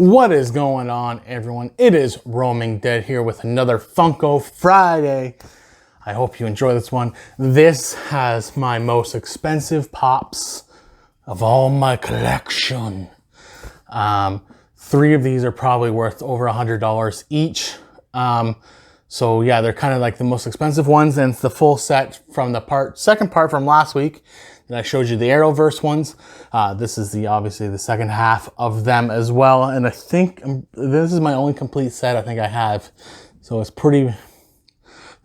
What is going on, everyone? It is Roaming Dead here with another Funko Friday. I hope you enjoy this one. This has my most expensive pops of all my collection. 3 of these are probably worth over $100 each. So yeah, they're kind of like the most expensive ones, and it's the full set from the second part from last week that I showed you, the Arrowverse ones. This is obviously the second half of them as well, and I think this is my only complete set I think I have. So it's pretty,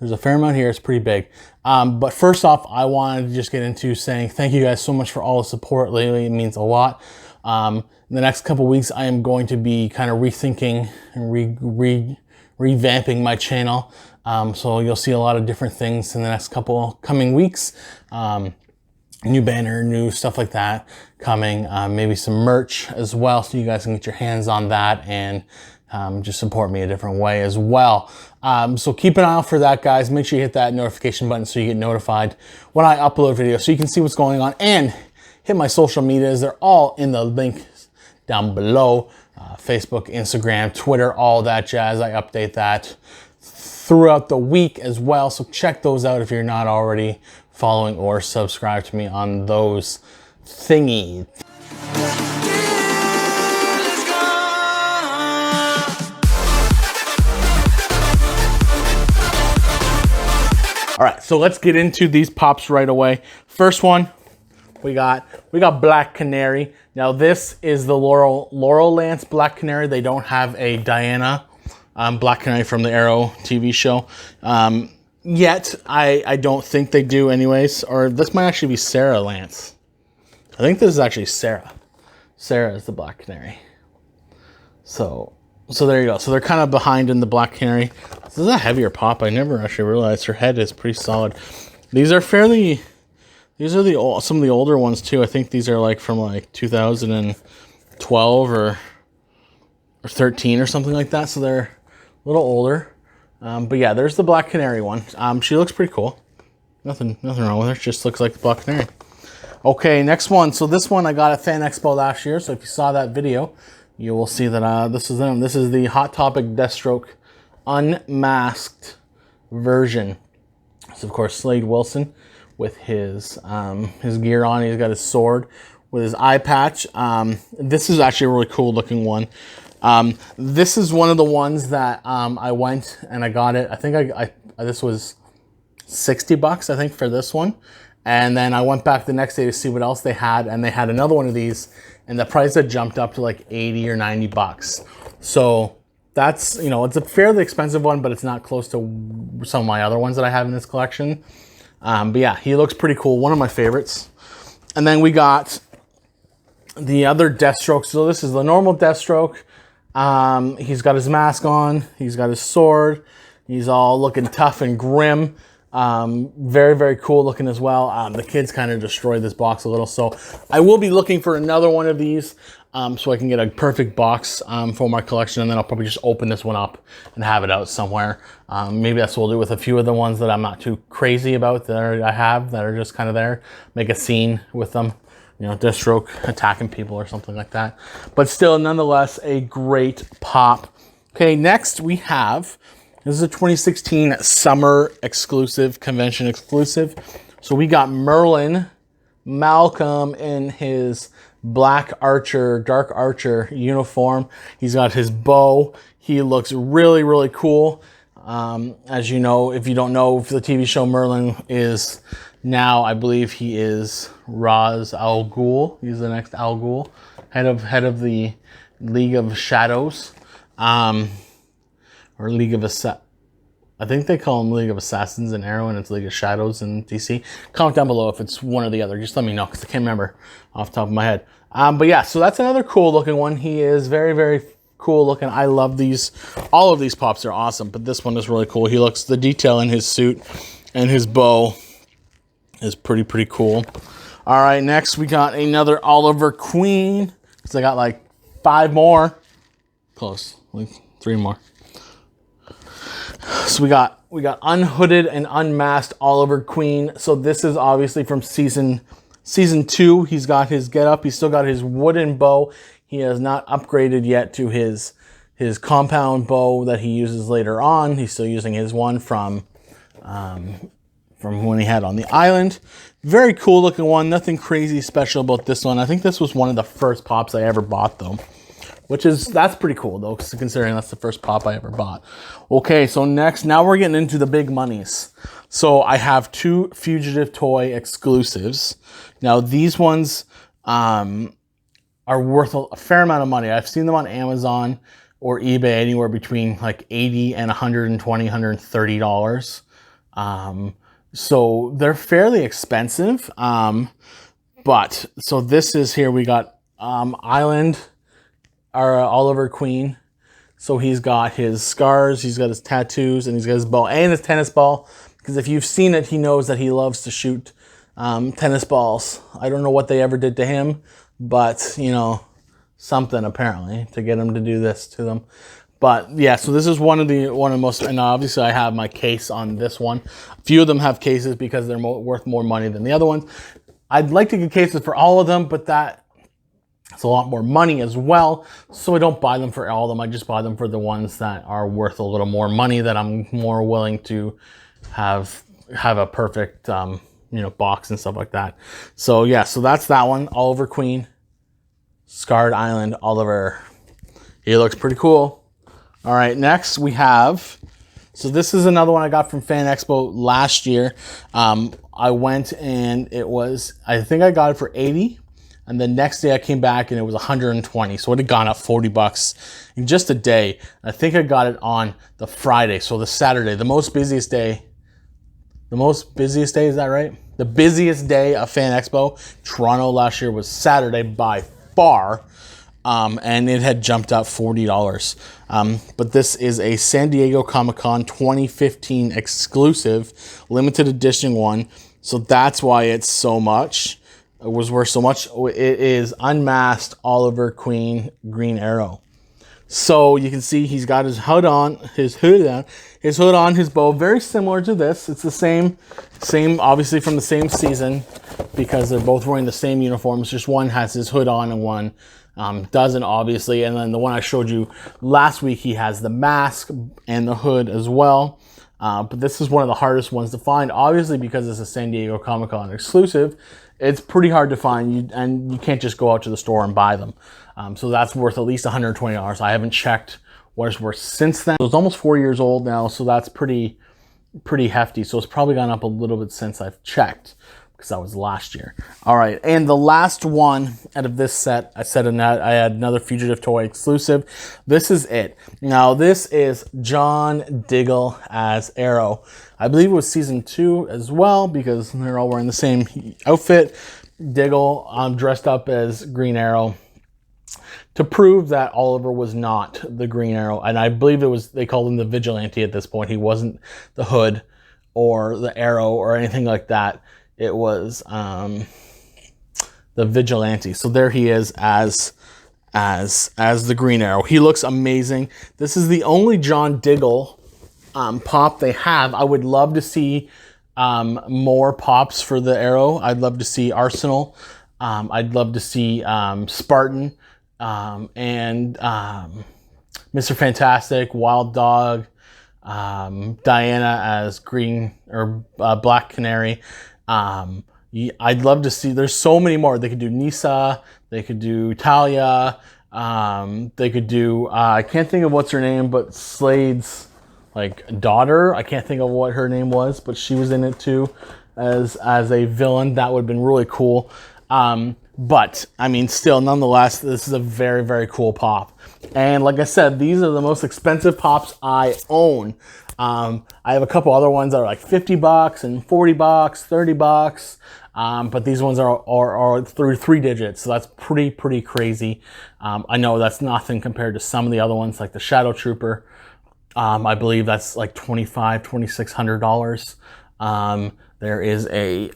there's a fair amount here, it's pretty big. But first off, I wanted to just get into saying thank you guys so much for all the support lately. It means a lot. In the next couple weeks, I am going to be kind of rethinking and revamping my channel. So you'll see a lot of different things in the next couple coming weeks. New banner, new stuff like that coming. Maybe some merch as well, so you guys can get your hands on that and just support me a different way as well. So keep an eye out for that, guys. Make sure you hit that notification button so you get notified when I upload videos, so you can see what's going on, and hit my social medias. They're all in the link down below. Facebook, Instagram, Twitter, all that jazz. I update that throughout the week as well. So check those out if you're not already following or subscribe to me on those thingies. All right, so let's get into these pops right away. First one, we got Black Canary. Now this is the Laurel Lance Black Canary. They don't have a Diana Black Canary from the Arrow TV show yet. I don't think they do anyways, or this might actually be Sarah Lance. I think this is actually Sarah. Sarah is the Black Canary. So there you go. So they're kind of behind in the Black Canary. This is a heavier pop. I never actually realized her head is pretty solid. These are some of the older ones too. I think these are like from like 2012 or 13 or something like that. So they're a little older. But yeah, there's the Black Canary one. She looks pretty cool. Nothing wrong with her. She just looks like the Black Canary. Okay, next one. So this one I got at Fan Expo last year. So if you saw that video, you will see that this is them. This is the Hot Topic Deathstroke unmasked version. So of course Slade Wilson with his gear on. He's got his sword with his eye patch. This is actually a really cool looking one. This is one of the ones that I went and I got it. I think this was $60, I think, for this one. And then I went back the next day to see what else they had, and they had another one of these, and the price had jumped up to like 80 or 90 bucks. So that's, you know, it's a fairly expensive one, but it's not close to some of my other ones that I have in this collection. But yeah, he looks pretty cool. One of my favorites. And then we got the other Deathstroke. So this is the normal Deathstroke. He's got his mask on. He's got his sword. He's all looking tough and grim. Very, very cool looking as well. The kids kind of destroyed this box a little. So I will be looking for another one of these so I can get a perfect box for my collection. And then I'll probably just open this one up and have it out somewhere. Maybe that's what we'll do with a few of the ones that I'm not too crazy about that I have that are just kind of there. Make a scene with them. You know, Deathstroke attacking people or something like that. But still, nonetheless, a great pop. Okay, next we have, this is a 2016 summer exclusive, convention exclusive. So we got Merlin Malcolm in his black archer, dark archer uniform. He's got his bow. He looks really, really cool. As you know, if you don't know, the TV show Merlin is now, I believe he is Ra's al Ghul. He's the next Al Ghul, head of the League of Shadows, or League of I think they call him League of Assassins in Arrow, and it's League of Shadows in DC. Comment down below if it's one or the other. Just let me know, because I can't remember off the top of my head. But yeah, so that's another cool looking one. He is very, very cool looking. I love these. All of these pops are awesome, but this one is really cool. He looks, the detail in his suit and his bow is pretty cool. All right, next we got another Oliver Queen. So I got like 5 more. Close, like 3 more. So we got unhooded and unmasked Oliver Queen. So this is obviously from season 2. He's got his getup. He's still got his wooden bow. He has not upgraded yet to his compound bow that he uses later on. He's still using his one from when he had on the island. Very cool looking one. Nothing crazy special about this one. I think this was one of the first pops I ever bought though, that's pretty cool though, considering that's the first pop I ever bought. Okay, so now we're getting into the big monies. So I have 2 Fugitive Toy exclusives. Now these ones are worth a fair amount of money. I've seen them on Amazon or eBay anywhere between like $80 and $120, $130. So they're fairly expensive. But so this is here, we got Island, our Oliver Queen. So he's got his scars, he's got his tattoos, and he's got his bow and his tennis ball. Because if you've seen it, he knows that he loves to shoot tennis balls. I don't know what they ever did to him, but you know, something apparently to get him to do this to them. But yeah, so this is one of the most, and obviously I have my case on this one. A few of them have cases because they're worth more money than the other ones. I'd like to get cases for all of them, but it's a lot more money as well. So I don't buy them for all of them. I just buy them for the ones that are worth a little more money that I'm more willing to have a perfect, box and stuff like that. So yeah, so that's that one. Oliver Queen, Scarred Island, Oliver. He looks pretty cool. All right, next we have, so this is another one I got from Fan Expo last year. I went and I think I got it for 80. And the next day I came back and it was 120. So it had gone up 40 bucks in just a day. I think I got it on the Friday. So the Saturday, the most busiest day, is that right? The busiest day of Fan Expo, Toronto last year, was Saturday by far. And it had jumped up $40. But this is a San Diego Comic-Con 2015 exclusive, limited edition one. So that's why it's so much. It was worth so much. It is unmasked Oliver Queen Green Arrow. So you can see he's got his hood on, his bow, very similar to this. It's the same, obviously from the same season, because they're both wearing the same uniforms. Just one has his hood on and one doesn't, obviously. And then the one I showed you last week, he has the mask and the hood as well. But this is one of the hardest ones to find, obviously, because it's a San Diego Comic-Con exclusive. It's pretty hard to find, and you can't just go out to the store and buy them. So that's worth at least $120. I haven't checked what it's worth since then. So it's almost 4 years old now, so that's pretty hefty. So it's probably gone up a little bit since I've checked, because that was last year. All right, and the last one out of this set, I had another Fugitive Toy exclusive. This is it. Now, this is John Diggle as Arrow. I believe it was season 2 as well, because they're all wearing the same outfit. Diggle dressed up as Green Arrow to prove that Oliver was not the Green Arrow. And I believe they called him the Vigilante at this point. He wasn't the Hood or the Arrow or anything like that. It was the Vigilante. So there he is as the Green Arrow. He looks amazing. This is the only John Diggle pop they have. I would love to see more pops for the Arrow. I'd love to see Arsenal. I'd love to see Spartan and Mr. Fantastic, Wild Dog, Diana as Green or Black Canary. I'd love to see, there's so many more. They could do Nisa, they could do Talia, they could do, I can't think of what's her name, but Slade's daughter. I can't think of what her name was, but she was in it too as a villain. That would have been really cool. But I mean, still, nonetheless, this is a very, very cool pop. And like I said, these are the most expensive pops I own. I have a couple other ones that are like 50 bucks and 40 bucks, 30 bucks. But these ones are through 3 digits. So that's pretty crazy. I know that's nothing compared to some of the other ones, like the Shadow Trooper. I believe that's like $2,500, $2,600. There is a,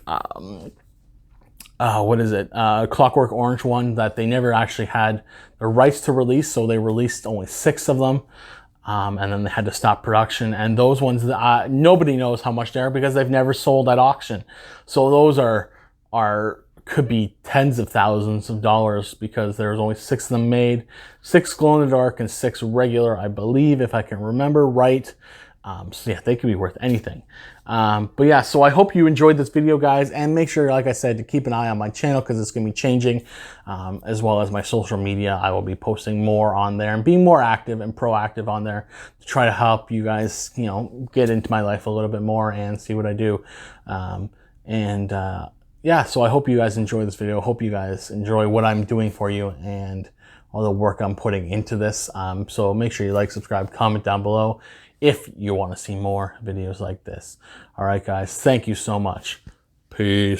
Clockwork Orange one that they never actually had the rights to release. So they released only 6 of them. And then they had to stop production. And those ones, nobody knows how much they are because they've never sold at auction. So those are could be tens of thousands of dollars because there's only 6 of them made, 6 glow in the dark and 6 regular, I believe, if I can remember right. So yeah, they could be worth anything. But yeah, so I hope you enjoyed this video, guys, and make sure, like I said, to keep an eye on my channel because it's going to be changing, as well as my social media. I will be posting more on there and being more active and proactive on there to try to help you guys, you know, get into my life a little bit more and see what I do. Yeah, so I hope you guys enjoy this video. I hope you guys enjoy what I'm doing for you and all the work I'm putting into this. So make sure you like, subscribe, comment down below if you want to see more videos like this. All right, guys, thank you so much. Peace.